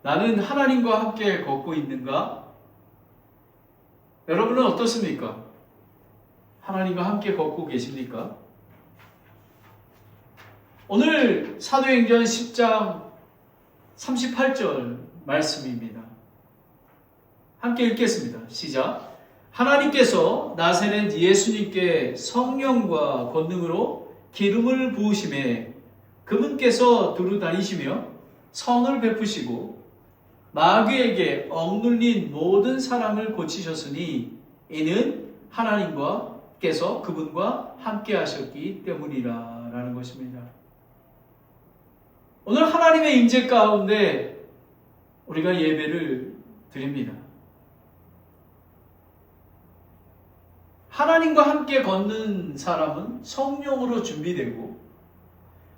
나는 하나님과 함께 걷고 있는가? 여러분은 어떻습니까? 하나님과 함께 걷고 계십니까? 오늘 사도행전 10장 38절 말씀입니다. 함께 읽겠습니다. 시작. 하나님께서 나사렛 예수님께 성령과 권능으로 기름을 부으심에 그분께서 두루 다니시며 선을 베푸시고 마귀에게 억눌린 모든 사람을 고치셨으니 이는 하나님께서 그분과 함께 하셨기 때문이라 라는 것입니다. 오늘 하나님의 임재 가운데 우리가 예배를 드립니다. 하나님과 함께 걷는 사람은 성령으로 준비되고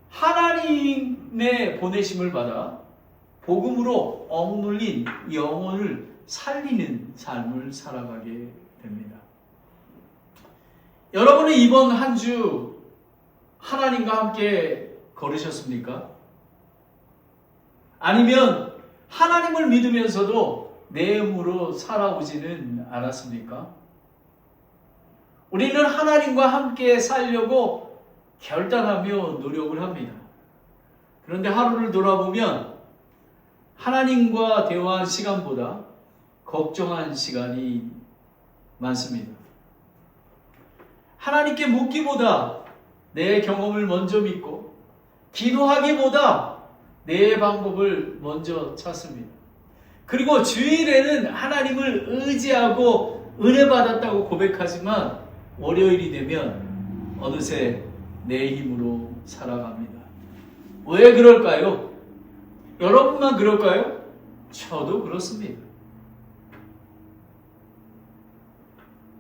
하나님의 보내심을 받아 복음으로 억눌린 영혼을 살리는 삶을 살아가게 됩니다. 여러분은 이번 한 주 하나님과 함께 걸으셨습니까? 아니면 하나님을 믿으면서도 내 힘으로 살아오지는 않았습니까? 우리는 하나님과 함께 살려고 결단하며 노력을 합니다. 그런데 하루를 돌아보면 하나님과 대화한 시간보다 걱정한 시간이 많습니다. 하나님께 묻기보다 내 경험을 먼저 믿고 기도하기보다 내 방법을 먼저 찾습니다. 그리고 주일에는 하나님을 의지하고 은혜 받았다고 고백하지만 월요일이 되면 어느새 내 힘으로 살아갑니다. 왜 그럴까요? 여러분만 그럴까요? 저도 그렇습니다.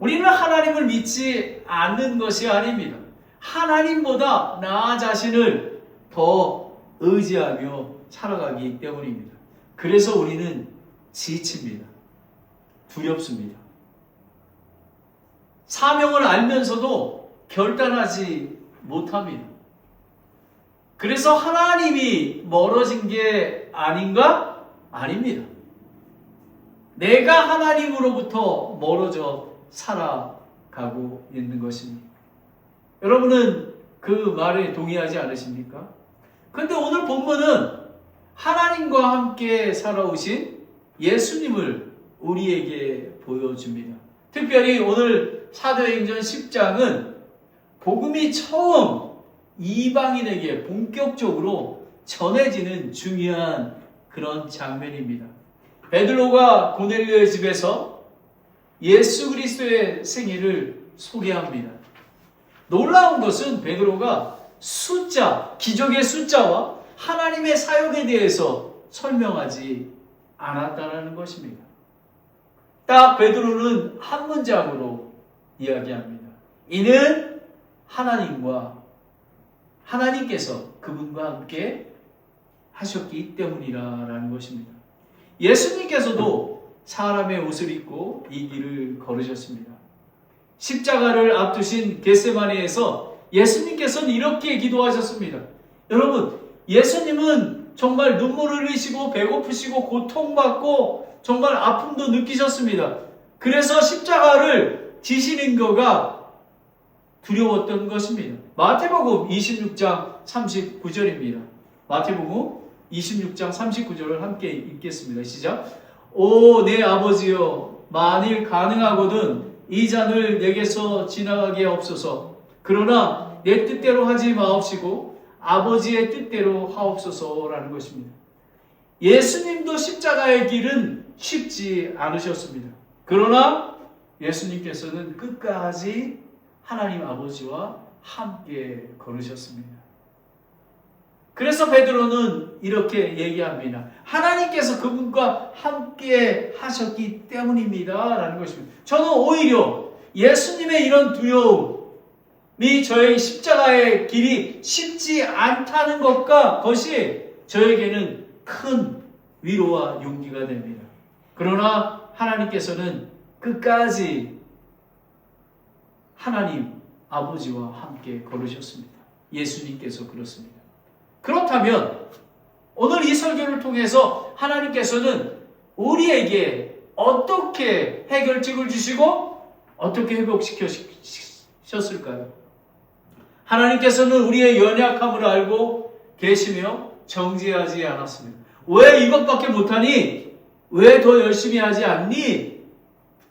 우리는 하나님을 믿지 않는 것이 아닙니다. 하나님보다 나 자신을 더 의지하며 살아가기 때문입니다. 그래서 우리는 지칩니다. 두렵습니다. 사명을 알면서도 결단하지 못합니다. 그래서 하나님이 멀어진 게 아닌가? 아닙니다. 내가 하나님으로부터 멀어져 살아가고 있는 것입니다. 여러분은 그 말에 동의하지 않으십니까? 그런데 오늘 본문은 하나님과 함께 살아오신 예수님을 우리에게 보여줍니다. 특별히 오늘 사도행전 10장은 복음이 처음 이방인에게 본격적으로 전해지는 중요한 그런 장면입니다. 베드로가 고넬료의 집에서 예수 그리스도의 생일을 소개합니다. 놀라운 것은 베드로가 기적의 숫자와 하나님의 사역에 대해서 설명하지 않았다는 것입니다. 딱 베드로는 한 문장으로 이야기합니다. 이는 하나님께서 그분과 함께 하셨기 때문이라는 것입니다. 예수님께서도 사람의 옷을 입고 이 길을 걸으셨습니다. 십자가를 앞두신 겟세마네에서 예수님께서는 이렇게 기도하셨습니다. 여러분, 예수님은 정말 눈물을 흘리시고 배고프시고 고통받고 정말 아픔도 느끼셨습니다. 그래서 십자가를 지시는 거가 두려웠던 것입니다. 마태복음 26장 39절입니다. 마태복음 26장 39절을 함께 읽겠습니다. 시작. 오 내 아버지여, 만일 가능하거든 이 잔을 내게서 지나가게 하옵소서. 그러나 내 뜻대로 하지 마옵시고 아버지의 뜻대로 하옵소서라는 것입니다. 예수님도 십자가의 길은 쉽지 않으셨습니다. 그러나 예수님께서는 끝까지 하나님 아버지와 함께 걸으셨습니다. 그래서 베드로는 이렇게 얘기합니다. 하나님께서 그분과 함께 하셨기 때문입니다 라는 것입니다. 저는 오히려 예수님의 이런 두려움이 저의 십자가의 길이 쉽지 않다는 것이 저에게는 큰 위로와 용기가 됩니다. 그러나 하나님께서는 끝까지 하나님 아버지와 함께 걸으셨습니다. 예수님께서 그렇습니다. 그렇다면 오늘 이 설교를 통해서 하나님께서는 우리에게 어떻게 해결책을 주시고 어떻게 회복시켰을까요? 하나님께서는 우리의 연약함을 알고 계시며 정죄하지 않았습니다. 왜 이것밖에 못하니? 왜 더 열심히 하지 않니?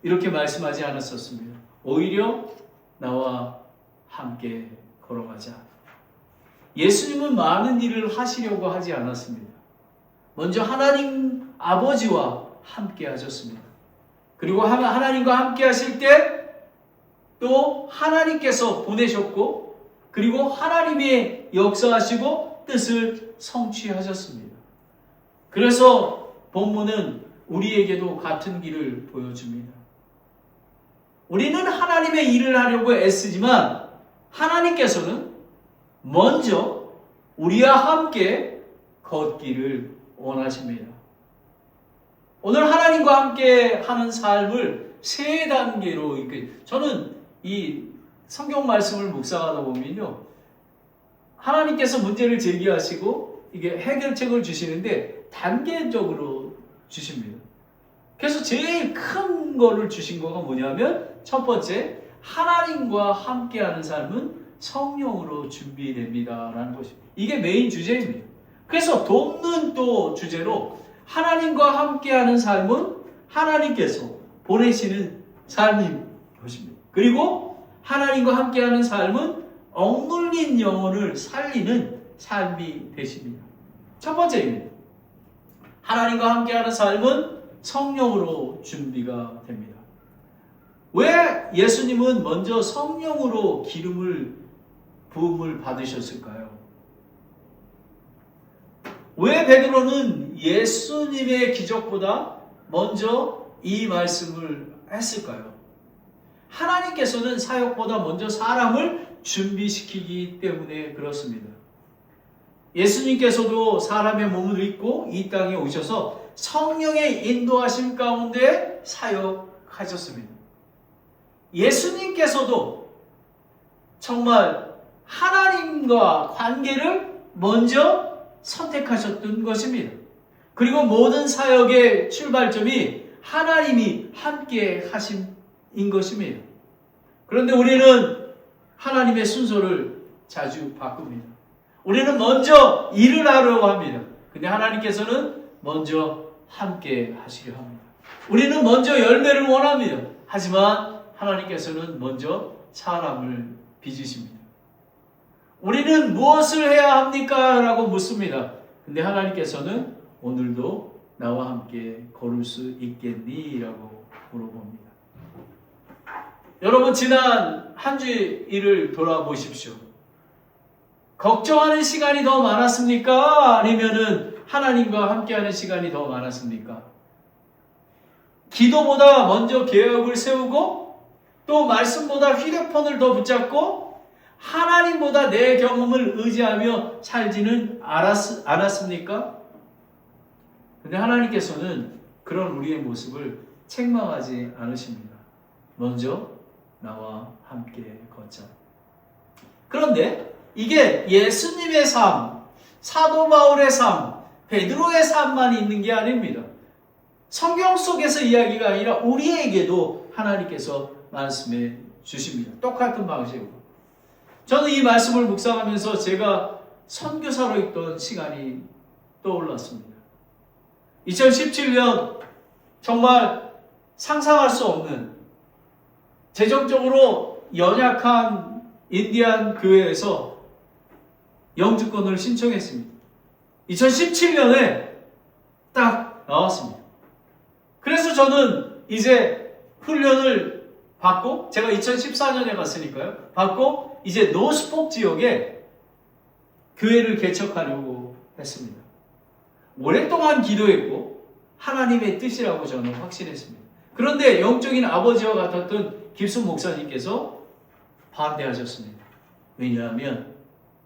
이렇게 말씀하지 않았었습니다. 오히려 나와 함께 걸어가자. 예수님은 많은 일을 하시려고 하지 않았습니다. 먼저 하나님 아버지와 함께 하셨습니다. 그리고 하나님과 함께 하실 때 또 하나님께서 보내셨고 그리고 하나님의 역사하시고 뜻을 성취하셨습니다. 그래서 본문은 우리에게도 같은 길을 보여줍니다. 우리는 하나님의 일을 하려고 애쓰지만 하나님께서는 먼저 우리와 함께 걷기를 원하십니다. 오늘 하나님과 함께 하는 삶을 세 단계로 저는 이 성경 말씀을 묵상하다 보면요, 하나님께서 문제를 제기하시고 이게 해결책을 주시는데 단계적으로 주십니다. 그래서 제일 큰 거를 주신 거가 뭐냐면 첫 번째, 하나님과 함께하는 삶은 성령으로 준비됩니다라는 것입니다. 이게 메인 주제입니다. 그래서 돕는 또 주제로 하나님과 함께하는 삶은 하나님께서 보내시는 삶인 것입니다. 그리고 하나님과 함께하는 삶은 억눌린 영혼을 살리는 삶이 되십니다. 첫 번째입니다. 하나님과 함께하는 삶은 성령으로 준비가 됩니다. 왜 예수님은 먼저 성령으로 부음을 받으셨을까요? 왜 베드로는 예수님의 기적보다 먼저 이 말씀을 했을까요? 하나님께서는 사역보다 먼저 사람을 준비시키기 때문에 그렇습니다. 예수님께서도 사람의 몸을 입고 이 땅에 오셔서 성령의 인도하심 가운데 사역하셨습니다. 예수님께서도 정말 하나님과 관계를 먼저 선택하셨던 것입니다. 그리고 모든 사역의 출발점이 하나님이 함께 하심인 것입니다. 그런데 우리는 하나님의 순서를 자주 바꿉니다. 우리는 먼저 일을 하려고 합니다. 근데 하나님께서는 먼저 함께 하시려 합니다. 우리는 먼저 열매를 원합니다. 하지만 하나님께서는 먼저 사람을 빚으십니다. 우리는 무엇을 해야 합니까? 라고 묻습니다. 근데 하나님께서는 오늘도 나와 함께 걸을 수 있겠니? 라고 물어봅니다. 여러분, 지난 한 주 일을 돌아보십시오. 걱정하는 시간이 더 많았습니까? 아니면은 하나님과 함께하는 시간이 더 많았습니까? 기도보다 먼저 계획을 세우고 또 말씀보다 휴대폰을 더 붙잡고 하나님보다 내 경험을 의지하며 살지는 않았습니까? 근데 하나님께서는 그런 우리의 모습을 책망하지 않으십니다. 먼저 나와 함께 걷자. 그런데 이게 예수님의 삶, 사도 바울의 삶, 베드로의 삶만 있는 게 아닙니다. 성경 속에서 이야기가 아니라 우리에게도 하나님께서 말씀해 주십니다. 똑같은 방식으로. 저는 이 말씀을 묵상하면서 제가 선교사로 있던 시간이 떠올랐습니다. 2017년 정말 상상할 수 없는 재정적으로 연약한 인디안 교회에서 영주권을 신청했습니다. 2017년에 딱 나왔습니다. 그래서 저는 이제 훈련을 받고, 제가 2014년에 갔으니까요. 받고 이제 노스폭 지역에 교회를 개척하려고 했습니다. 오랫동안 기도했고 하나님의 뜻이라고 저는 확신했습니다. 그런데 영적인 아버지와 같았던 김순 목사님께서 반대하셨습니다. 왜냐하면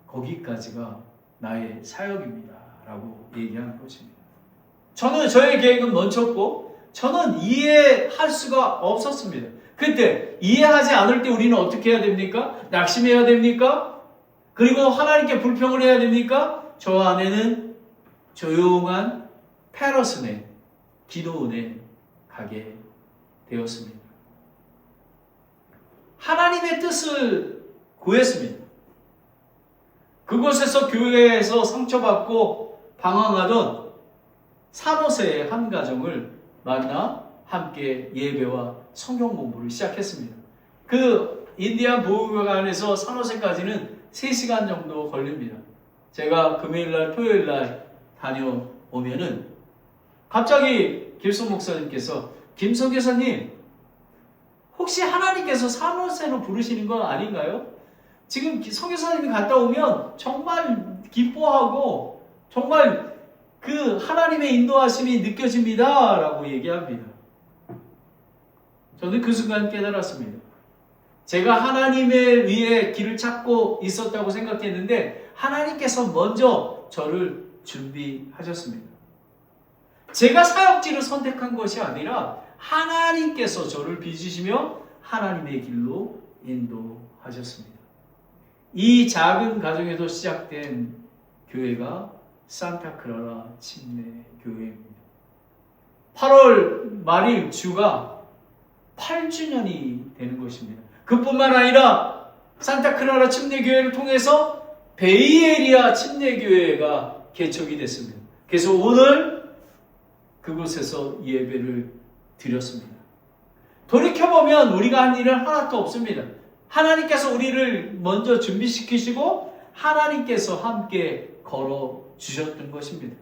거기까지가 나의 사역입니다 라고 얘기한 것입니다. 저는 저의 계획은 멈췄고 저는 이해할 수가 없었습니다. 그때 이해하지 않을 때 우리는 어떻게 해야 됩니까? 낙심해야 됩니까? 그리고 하나님께 불평을 해야 됩니까? 저 안에는 조용한 페러슨의 기도원에 가게 되었습니다. 하나님의 뜻을 구했습니다. 그곳에서 교회에서 상처받고 방황하던 산호세의 한 가정을 만나 함께 예배와 성경 공부를 시작했습니다. 그 인디안 보호관에서 산호세까지는 3시간 정도 걸립니다. 제가 금요일날 토요일날 다녀오면은 갑자기 길송 목사님께서 김성 교사님 혹시 하나님께서 산호세로 부르시는 건 아닌가요? 지금 성 교사님이 갔다 오면 정말 기뻐하고 정말 그 하나님의 인도하심이 느껴집니다 라고 얘기합니다. 저는 그 순간 깨달았습니다. 제가 하나님의 위에 길을 찾고 있었다고 생각했는데 하나님께서 먼저 저를 준비하셨습니다. 제가 사역지를 선택한 것이 아니라 하나님께서 저를 빚으시며 하나님의 길로 인도하셨습니다. 이 작은 가정에서 시작된 교회가 산타크라라 침례교회입니다. 8월 말일 주가 8주년이 되는 것입니다. 그뿐만 아니라 산타크라라 침례교회를 통해서 베이에리아 침례교회가 개척이 됐습니다. 그래서 오늘 그곳에서 예배를 드렸습니다. 돌이켜보면 우리가 한 일은 하나도 없습니다. 하나님께서 우리를 먼저 준비시키시고 하나님께서 함께 걸어주셨던 것입니다.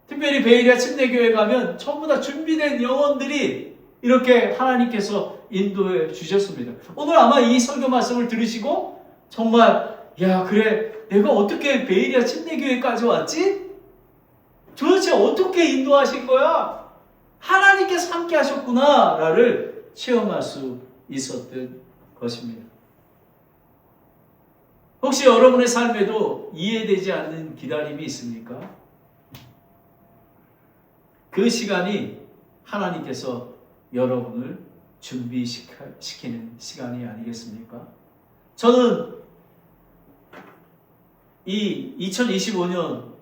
특별히 베이리아 침례교회 가면 전부 다 준비된 영혼들이 이렇게 하나님께서 인도해 주셨습니다. 오늘 아마 이 설교 말씀을 들으시고 정말 야 그래 내가 어떻게 베이리아 침례교회까지 왔지? 도대체 어떻게 인도하신 거야? 하나님께서 함께 하셨구나 라를 체험할 수 있었던 것입니다. 혹시 여러분의 삶에도 이해되지 않는 기다림이 있습니까? 그 시간이 하나님께서 여러분을 준비시키는 시간이 아니겠습니까? 저는 이 2025년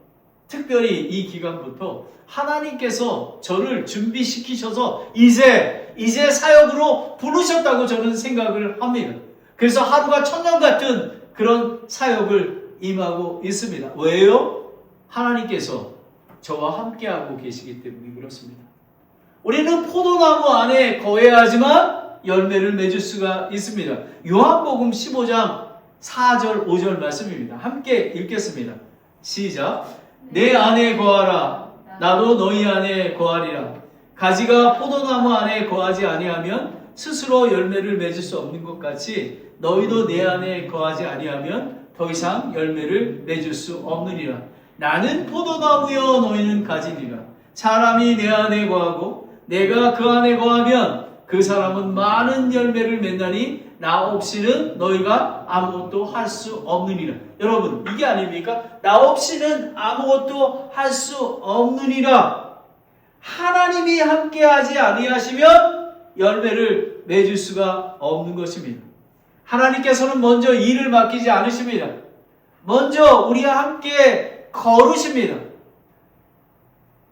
특별히 이 기간부터 하나님께서 저를 준비시키셔서 이제 사역으로 부르셨다고 저는 생각을 합니다. 그래서 하루가 천년 같은 그런 사역을 임하고 있습니다. 왜요? 하나님께서 저와 함께하고 계시기 때문에 그렇습니다. 우리는 포도나무 안에 거해야 하지만 열매를 맺을 수가 있습니다. 요한복음 15장 4절 5절 말씀입니다. 함께 읽겠습니다. 시작. 내 안에 거하라 나도 너희 안에 거하리라. 가지가 포도나무 안에 거하지 아니하면 스스로 열매를 맺을 수 없는 것 같이 너희도 내 안에 거하지 아니하면 더 이상 열매를 맺을 수 없느니라. 나는 포도나무여 너희는 가지니라. 사람이 내 안에 거하고 내가 그 안에 거하면 그 사람은 많은 열매를 맺나니 나 없이는 너희가 아무것도 할 수 없느니라. 여러분 이게 아닙니까? 나 없이는 아무것도 할 수 없느니라. 하나님이 함께하지 아니하시면 열매를 맺을 수가 없는 것입니다. 하나님께서는 먼저 일을 맡기지 않으십니다. 먼저 우리와 함께 걸으십니다.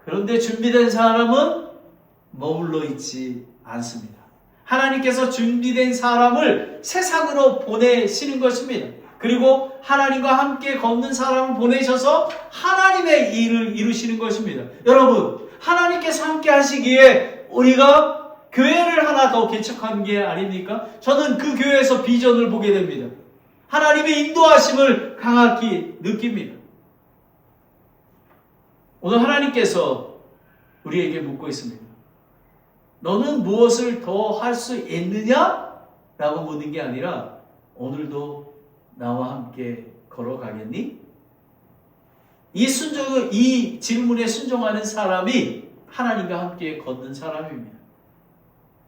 그런데 준비된 사람은 머물러 있지 않습니다. 하나님께서 준비된 사람을 세상으로 보내시는 것입니다. 그리고 하나님과 함께 걷는 사람을 보내셔서 하나님의 일을 이루시는 것입니다. 여러분, 하나님께서 함께 하시기에 우리가 교회를 하나 더 개척한 게 아닙니까? 저는 그 교회에서 비전을 보게 됩니다. 하나님의 인도하심을 강하게 느낍니다. 오늘 하나님께서 우리에게 묻고 있습니다. 너는 무엇을 더 할 수 있느냐? 라고 묻는 게 아니라 오늘도 나와 함께 걸어가겠니? 이 질문에 순종하는 사람이 하나님과 함께 걷는 사람입니다.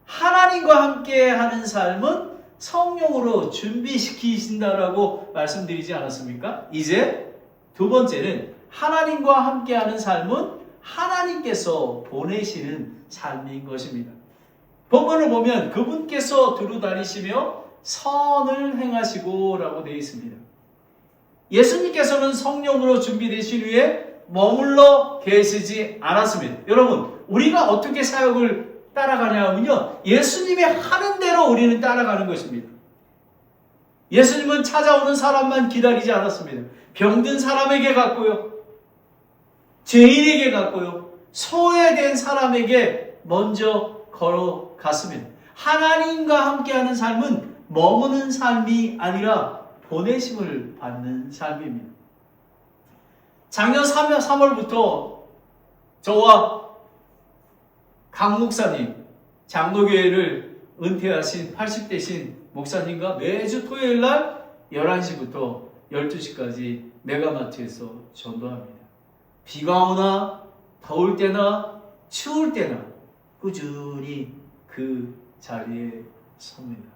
하나님과 함께 하는 삶은 성령으로 준비시키신다라고 말씀드리지 않았습니까? 이제 두 번째는 하나님과 함께 하는 삶은 하나님께서 보내시는 삶인 것입니다. 본문을 보면 그분께서 두루 다니시며 선을 행하시고 라고 되어 있습니다. 예수님께서는 성령으로 준비되신 후에 머물러 계시지 않았습니다. 여러분, 우리가 어떻게 사역을 따라가냐면요, 예수님이 하는 대로 우리는 따라가는 것입니다. 예수님은 찾아오는 사람만 기다리지 않았습니다. 병든 사람에게 갔고요, 죄인에게 갔고요, 소외된 사람에게 먼저 걸어갔습니다. 하나님과 함께하는 삶은 머무는 삶이 아니라 보내심을 받는 삶입니다. 작년 3월부터 저와 강 목사님, 장로교회를 은퇴하신 80대신 목사님과 매주 토요일 날 11시부터 12시까지 메가마트에서 전도합니다. 비가 오나 더울 때나 추울 때나 꾸준히 그 자리에 섭니다.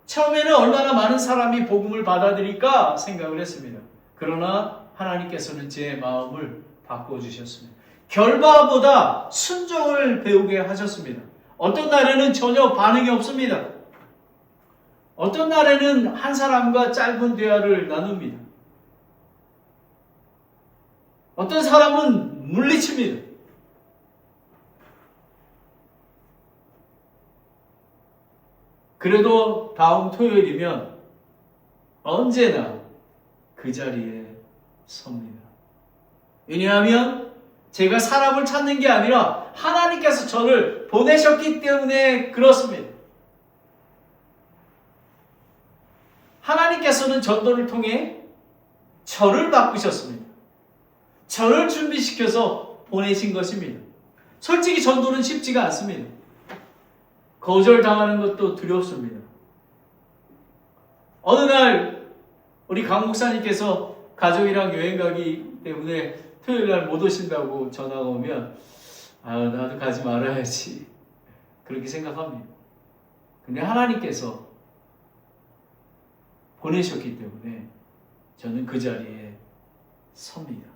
처음에는 얼마나 많은 사람이 복음을 받아들일까 생각을 했습니다. 그러나 하나님께서는 제 마음을 바꿔주셨습니다. 결과보다 순종을 배우게 하셨습니다. 어떤 날에는 전혀 반응이 없습니다. 어떤 날에는 한 사람과 짧은 대화를 나눕니다. 어떤 사람은 물리칩니다. 그래도 다음 토요일이면 언제나 그 자리에 섭니다. 왜냐하면 제가 사람을 찾는 게 아니라 하나님께서 저를 보내셨기 때문에 그렇습니다. 하나님께서는 전도를 통해 저를 바꾸셨습니다. 저를 준비시켜서 보내신 것입니다. 솔직히 전도는 쉽지가 않습니다. 거절당하는 것도 두렵습니다. 어느 날 우리 강 목사님께서 가족이랑 여행 가기 때문에 토요일 날 못 오신다고 전화가 오면 나도 가지 말아야지 그렇게 생각합니다. 근데 하나님께서 보내셨기 때문에 저는 그 자리에 섭니다.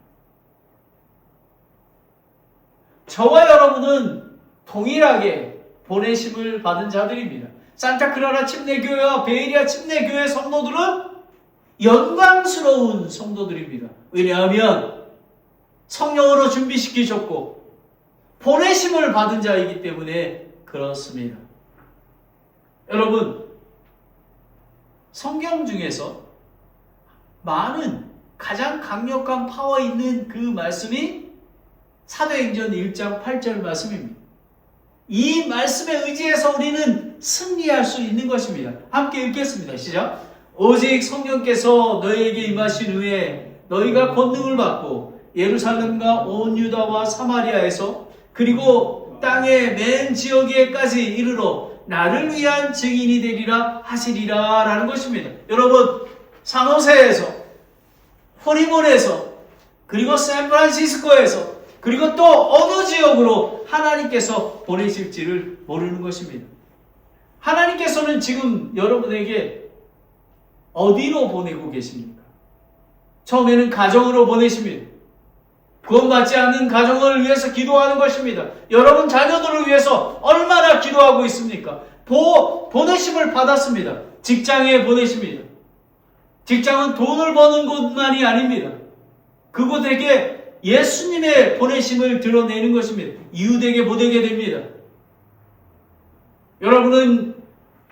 저와 여러분은 동일하게 보내심을 받은 자들입니다. 산타크라라 침례교회와 베이리아 침례교회 성도들은 영광스러운 성도들입니다. 왜냐하면 성령으로 준비시키셨고 보내심을 받은 자이기 때문에 그렇습니다. 여러분, 성경 중에서 많은 가장 강력한 파워 있는 그 말씀이 사도행전 1장 8절 말씀입니다. 이 말씀에 의지해서 우리는 승리할 수 있는 것입니다. 함께 읽겠습니다. 시작. 오직 성령께서 너희에게 임하신 후에 너희가 권능을 받고 예루살렘과 온 유다와 사마리아에서 그리고 땅의 맨 지역에까지 이르러 나를 위한 증인이 되리라 하시리라 라는 것입니다. 여러분, 산호세에서, 호리몬에서, 그리고 샌프란시스코에서, 그리고 또 어느 지역으로 하나님께서 보내실지를 모르는 것입니다. 하나님께서는 지금 여러분에게 어디로 보내고 계십니까? 처음에는 가정으로 보내십니다. 구원받지 않는 가정을 위해서 기도하는 것입니다. 여러분 자녀들을 위해서 얼마나 기도하고 있습니까? 보내심을 받았습니다. 직장에 보내십니다. 직장은 돈을 버는 곳만이 아닙니다. 그곳에게 예수님의 보내심을 드러내는 것입니다. 이웃에게 보내게 됩니다. 여러분은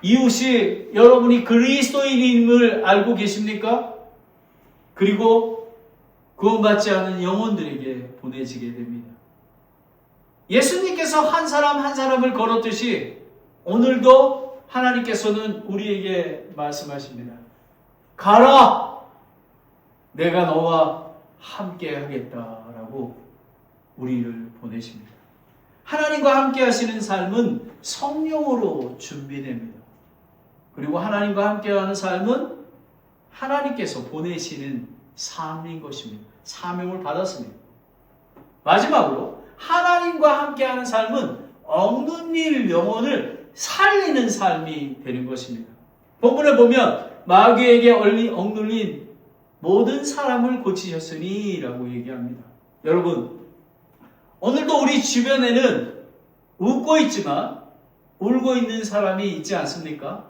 이웃이 여러분이 그리스도인임을 알고 계십니까? 그리고 구원받지 않은 영혼들에게 보내지게 됩니다. 예수님께서 한 사람 한 사람을 걸었듯이 오늘도 하나님께서는 우리에게 말씀하십니다. 가라! 내가 너와 함께 하겠다라고 우리를 보내십니다. 하나님과 함께 하시는 삶은 성령으로 준비됩니다. 그리고 하나님과 함께 하는 삶은 하나님께서 보내시는 삶인 것입니다. 사명을 받았습니다. 마지막으로 하나님과 함께 하는 삶은 억눌릴 영혼을 살리는 삶이 되는 것입니다. 본문에 보면 마귀에게 억눌린 모든 사람을 고치셨으니 라고 얘기합니다. 여러분, 오늘도 우리 주변에는 웃고 있지만 울고 있는 사람이 있지 않습니까?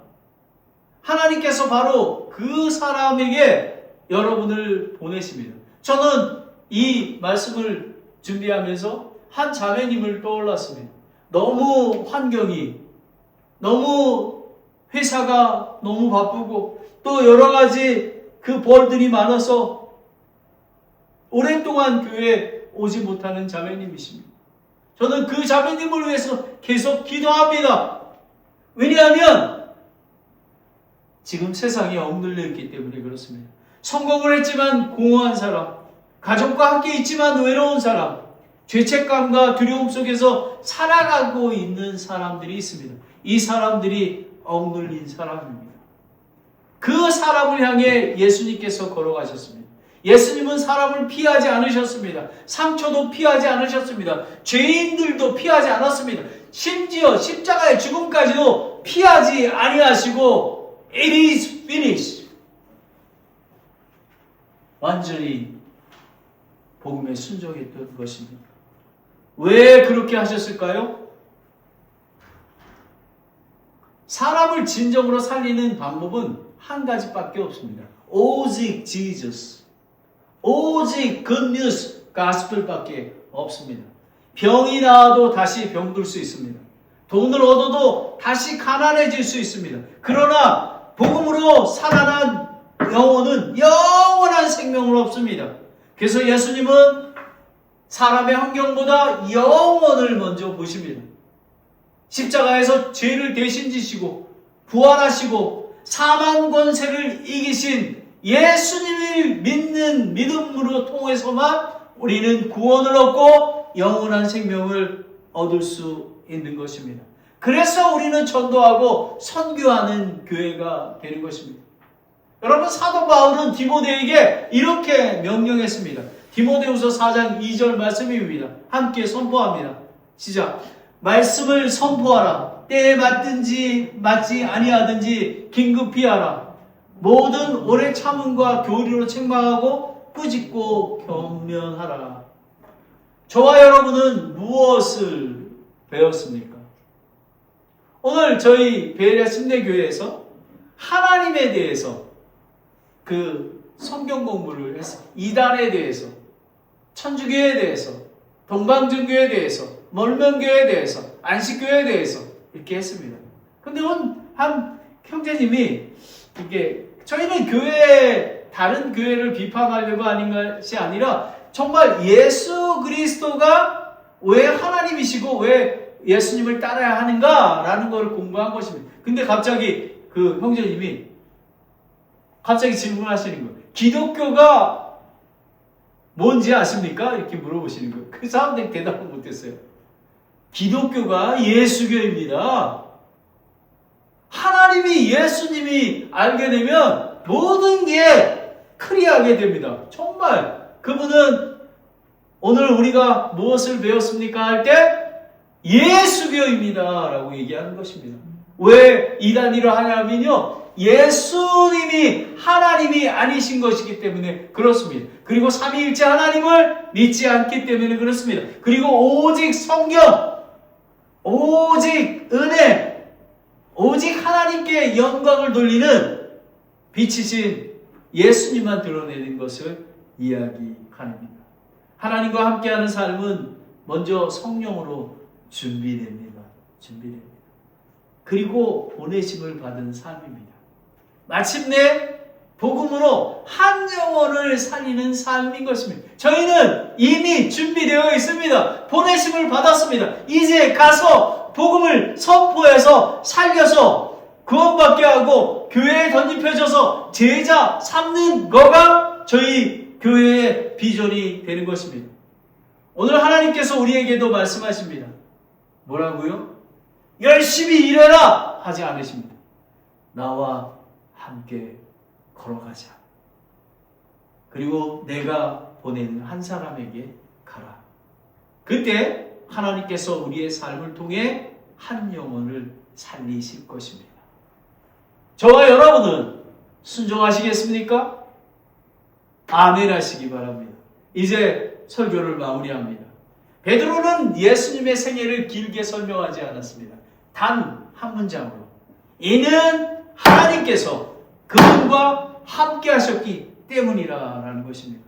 하나님께서 바로 그 사람에게 여러분을 보내십니다. 저는 이 말씀을 준비하면서 한 자매님을 떠올랐습니다. 너무 환경이, 너무 회사가 너무 바쁘고 또 여러 가지 그 벌들이 많아서 오랫동안 교회에 오지 못하는 자매님이십니다. 저는 그 자매님을 위해서 계속 기도합니다. 왜냐하면 지금 세상에 억눌려 있기 때문에 그렇습니다. 성공을 했지만 공허한 사람, 가족과 함께 있지만 외로운 사람, 죄책감과 두려움 속에서 살아가고 있는 사람들이 있습니다. 이 사람들이 억눌린 사람입니다. 그 사람을 향해 예수님께서 걸어가셨습니다. 예수님은 사람을 피하지 않으셨습니다. 상처도 피하지 않으셨습니다. 죄인들도 피하지 않았습니다. 심지어 십자가의 죽음까지도 피하지 아니하시고 It is finished. 완전히 복음에 순종했던 것입니다. 왜 그렇게 하셨을까요? 사람을 진정으로 살리는 방법은 한 가지밖에 없습니다. 오직 Jesus. 오직 good news, gospel밖에 없습니다. 병이 나아도 다시 병들 수 있습니다. 돈을 얻어도 다시 가난해질 수 있습니다. 그러나 복음으로 살아난 영혼은 영원한 생명은 없습니다. 그래서 예수님은 사람의 환경보다 영혼을 먼저 보십니다. 십자가에서 죄를 대신 지시고 부활하시고 사망 권세를 이기신 예수님을 믿는 믿음으로 통해서만 우리는 구원을 얻고 영원한 생명을 얻을 수 있는 것입니다. 그래서 우리는 전도하고 선교하는 교회가 되는 것입니다. 여러분, 사도 바울은 디모데에게 이렇게 명령했습니다. 디모데후서 4장 2절 말씀입니다. 함께 선포합니다. 시작. 말씀을 선포하라. 때에 맞든지 맞지 아니하든지 긴급히 하라. 모든 오래 참음과 교리로 책망하고 꾸짖고 격려하라. 저와 여러분은 무엇을 배웠습니까? 오늘 저희 베레아 침례교회에서 하나님에 대해서 그 성경 공부를 했어요. 이단에 대해서, 천주교에 대해서, 동방정교에 대해서, 몰면교에 대해서, 안식교에 대해서 이렇게 했습니다. 근데 한 형제님이 이게 저희는 다른 교회를 비판하려고 하는 것이 아니라 정말 예수 그리스도가 왜 하나님이시고 왜 예수님을 따라야 하는가라는 걸 공부한 것입니다. 근데 갑자기 그 형제님이 갑자기 질문하시는 거예요. 기독교가 뭔지 아십니까? 이렇게 물어보시는 거예요. 그 사람들이 대답을 못했어요. 기독교가 예수교입니다. 하나님이 예수님이 알게 되면 모든 게 클리어하게 됩니다. 정말 그분은 오늘 우리가 무엇을 배웠습니까? 할 때 예수교입니다 라고 얘기하는 것입니다. 왜 이단이라 하냐면요, 예수님이 하나님이 아니신 것이기 때문에 그렇습니다. 그리고 삼위일체 하나님을 믿지 않기 때문에 그렇습니다. 그리고 오직 성경, 오직 은혜, 오직 하나님께 영광을 돌리는 빛이신 예수님만 드러내는 것을 이야기하는 겁니다. 하나님과 함께하는 삶은 먼저 성령으로 준비됩니다. 그리고 보내심을 받은 삶입니다. 마침내 복음으로 한 영혼을 살리는 삶인 것입니다. 저희는 이미 준비되어 있습니다. 보내심을 받았습니다. 이제 가서 복음을 선포해서 살려서 구원받게 하고 교회에 덧입혀져서 제자 삼는 거가 저희 교회의 비전이 되는 것입니다. 오늘 하나님께서 우리에게도 말씀하십니다. 뭐라고요? 열심히 일해라 하지 않으십니다. 나와 함께 걸어가자. 그리고 내가 보내는 한 사람에게 가라. 그때 하나님께서 우리의 삶을 통해 한 영혼을 살리실 것입니다. 저와 여러분은 순종하시겠습니까? 아멘 하시기 바랍니다. 이제 설교를 마무리합니다. 베드로는 예수님의 생애를 길게 설명하지 않았습니다. 단 한 문장으로. 이는 하나님께서 그분과 함께 하셨기 때문이라는 것입니다.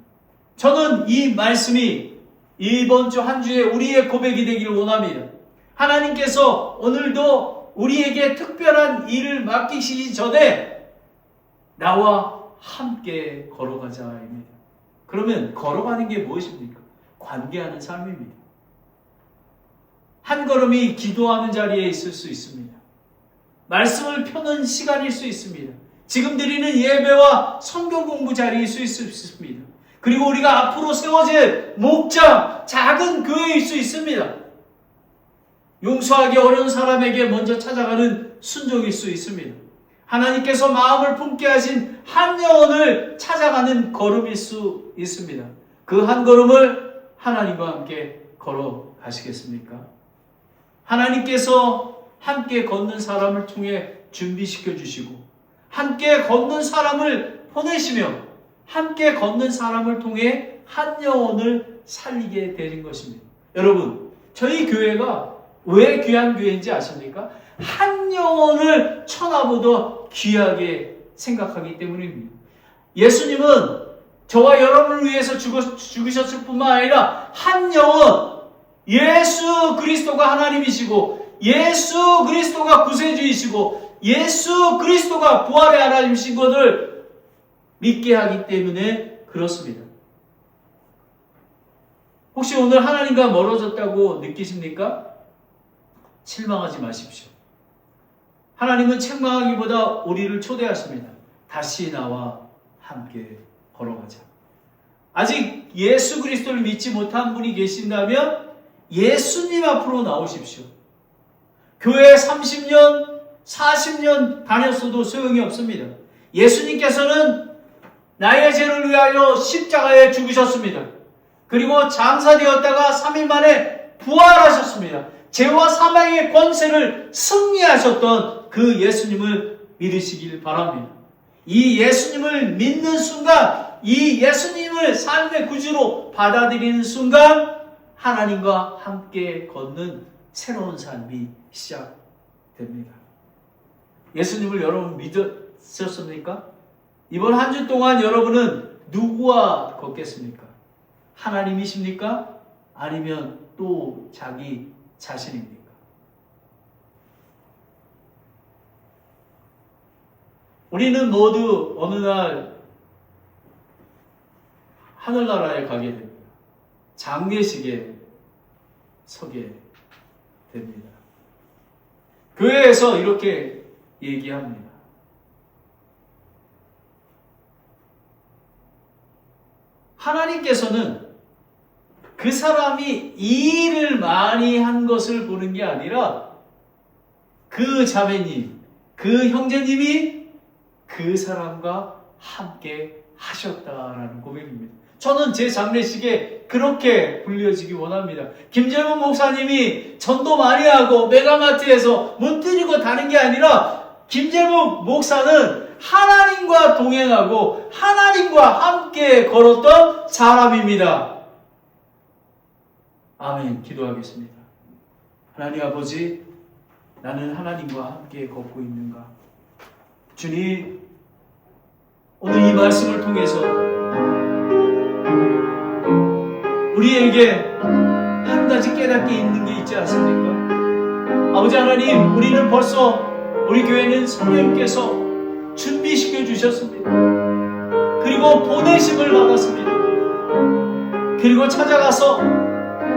저는 이 말씀이 이번 주 한 주에 우리의 고백이 되기를 원합니다. 하나님께서 오늘도 우리에게 특별한 일을 맡기시기 전에 나와 함께 걸어가자입니다. 그러면 걸어가는 게 무엇입니까? 관계하는 삶입니다. 한 걸음이 기도하는 자리에 있을 수 있습니다. 말씀을 펴는 시간일 수 있습니다. 지금 드리는 예배와 성경 공부 자리일 수 있습니다. 그리고 우리가 앞으로 세워질 목장, 작은 교회일 수 있습니다. 용서하기 어려운 사람에게 먼저 찾아가는 순종일 수 있습니다. 하나님께서 마음을 품게 하신 한 영혼을 찾아가는 걸음일 수 있습니다. 그 한 걸음을 하나님과 함께 걸어가시겠습니까? 하나님께서 함께 걷는 사람을 통해 준비시켜 주시고 함께 걷는 사람을 보내시며 함께 걷는 사람을 통해 한 영혼을 살리게 되는 것입니다. 여러분, 저희 교회가 왜 귀한 교회인지 아십니까? 한 영혼을 천하보다 귀하게 생각하기 때문입니다. 예수님은 저와 여러분을 위해서 죽으셨을 뿐만 아니라 한 영혼, 예수 그리스도가 하나님이시고 예수 그리스도가 구세주이시고 예수 그리스도가 부활의 하나님이신 것을 믿게 하기 때문에 그렇습니다. 혹시 오늘 하나님과 멀어졌다고 느끼십니까? 실망하지 마십시오. 하나님은 책망하기보다 우리를 초대하십니다. 다시 나와 함께 걸어가자. 아직 예수 그리스도를 믿지 못한 분이 계신다면 예수님 앞으로 나오십시오. 교회 30년, 40년 다녔어도 소용이 없습니다. 예수님께서는 나의 죄를 위하여 십자가에 죽으셨습니다. 그리고 장사되었다가 3일 만에 부활하셨습니다. 죄와 사망의 권세를 승리하셨던 그 예수님을 믿으시길 바랍니다. 이 예수님을 믿는 순간, 이 예수님을 삶의 구주로 받아들이는 순간 하나님과 함께 걷는 새로운 삶이 시작됩니다. 예수님을 여러분 믿으셨습니까? 이번 한 주 동안 여러분은 누구와 걷겠습니까? 하나님이십니까? 아니면 또 자기 자신입니까? 우리는 모두 어느 날 하늘나라에 가게 됩니다. 장례식에 서게 됩니다. 교회에서 이렇게 얘기합니다. 하나님께서는 그 사람이 이 일을 많이 한 것을 보는 게 아니라 그 자매님, 그 형제님이 그 사람과 함께 하셨다라는 고백입니다. 저는 제 장례식에 그렇게 불려지기 원합니다. 김재문 목사님이 전도 많이 하고 메가마트에서 문 두드리고 다는 게 아니라 김재문 목사는 하나님과 동행하고 하나님과 함께 걸었던 사람입니다. 아멘. 기도하겠습니다. 하나님 아버지, 나는 하나님과 함께 걷고 있는가? 주님, 오늘 이 말씀을 통해서 우리에게 한 가지 깨닫게 있는 게 있지 않습니까? 아버지 하나님, 우리는 벌써 우리 교회는 성령님께서 준비시켜 주셨습니다. 그리고 보내심을 받았습니다. 그리고 찾아가서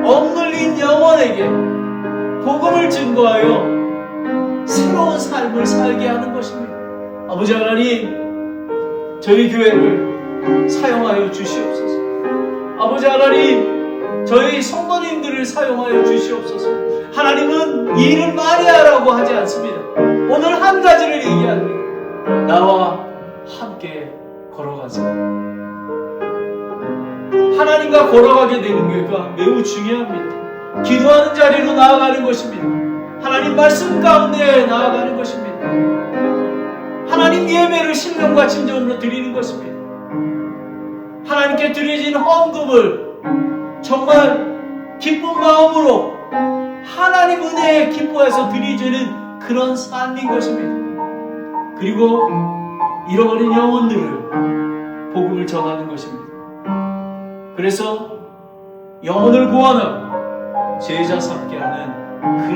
억눌린 영혼에게 복음을 증거하여 새로운 삶을 살게 하는 것입니다. 아버지 하나님, 저희 교회를 사용하여 주시옵소서. 아버지 하나님, 저희 성도님들을 사용하여 주시옵소서. 하나님은 일을 많이 하라고 하지 않습니다. 오늘 한 가지를 얘기합니다. 나와 함께 걸어가자. 하나님과 걸어가게 되는 게가 매우 중요합니다. 기도하는 자리로 나아가는 것입니다. 하나님 말씀 가운데 나아가는 것입니다. 하나님 예배를 신령과 진정으로 드리는 것입니다. 하나님께 드려진 헌금을 정말 기쁜 마음으로 하나님 은혜에 기뻐해서 드리주는 그런 삶인 것입니다. 그리고 잃어버린 영혼들을 복음을 전하는 것입니다. 그래서 영혼을 구원하고 제자 삼게 하는 그런